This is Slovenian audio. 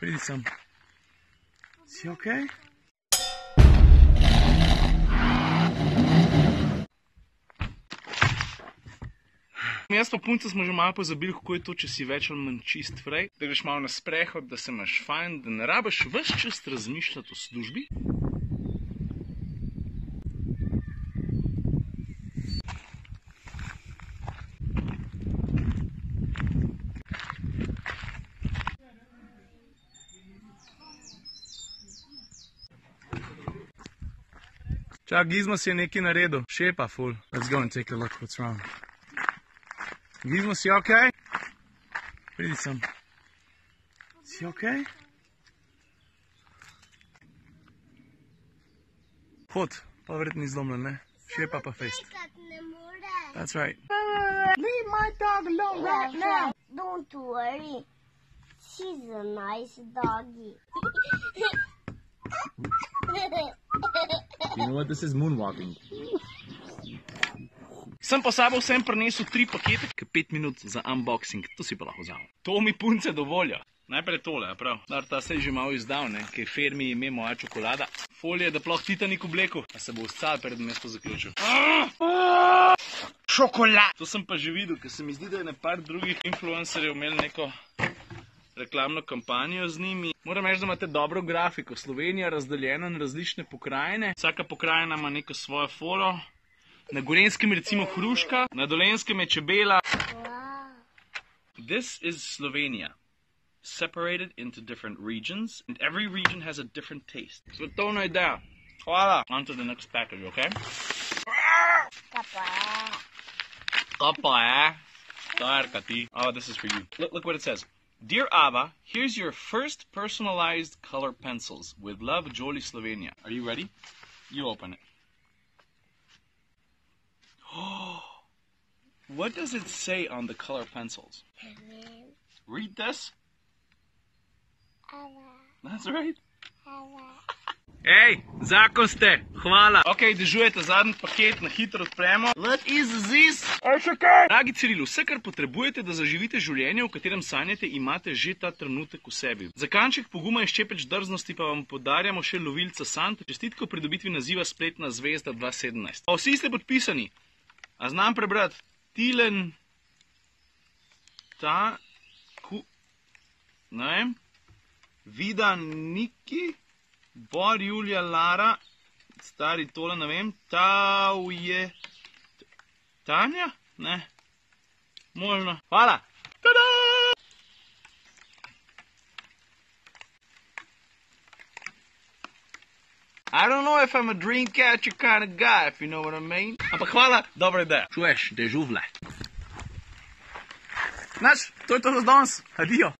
Pridi sem. Si okej? Jaz pa punca smo že malo pozabili, kako je to, če si več ali manj čist frej. Da greš malo na sprehod, da se imaš fajn, da ne rabiš ves čas razmišljati o službi. Čak, Gizmo si je nekaj naredil. Šepa ful. Let's go and take a look what's wrong. Gizmo, si okej? Pridi sem. Si okej? Hod, pa verjetno ni zlomljen, ne? Šepa pa fejst. That's right. Leave my dog alone right now. Don't worry. She's a nice doggy. You know what? This is moonwalking. Sem pa sabo vsem prinesel 3 pakete, k 5 minut za unboxing. To si pa lahko vzal. To mi punce dovolja. Najprej tole, prav. Ta se je že malo izdal, ne? Kaj firmi ime moja čokolada. Folije, da ploh Titanik oblekel. A se bo uscal, pred mesto zaključil. Šokolad! To sem pa že videl, ker se mi zdi, da je nepar drugih influencerjev imeli neko reklamno kampanjo z njimi. Moram reči, da imate dobro grafiko. Slovenija razdeljena na različne pokrajine. Vsaka pokrajina ima neko svojo foro. Na Gorenskem recimo hruška, na Dolenjskem je čebela. This is Slovenia. Separated into different regions, and every region has a different taste. Svetovna ideja. Hvala. On to the next package, okay? Kapa, Starka ti. Oh, this is for you. Look what it says. Dear Ava, here's your first personalized color pencils. With love, Joli, Slovenia. Are you ready? You open it. What does it say on the color pencils? Read this. That's right. Ej, zakon ste, hvala. Ok, dežujete zadnji paket, na hitro odpremo. What is this? Dragi Ciril, vse, kar potrebujete, da zaživite življenje, v katerem sanjate, imate že ta trenutek v sebi. Za kanček poguma in ščepeč drznosti pa vam podarjamo še lovilca sant. Čestitko o pridobitvi naziva Spletna zvezda 2017. Pa vsi ste podpisani. A znam prebrati? Tilen... Ne vem. Vida Niki, Bor Julija Lara, stari tole ne vem, Tau je... Tanja? Ne. Možno. Hvala. Tada! I don't know if I'm a dream catcher kind of guy, if you know what I mean. Ampak hvala, dobra ideja. Čuješ, dežuvle. Znaš, to je to za danes. Adijo.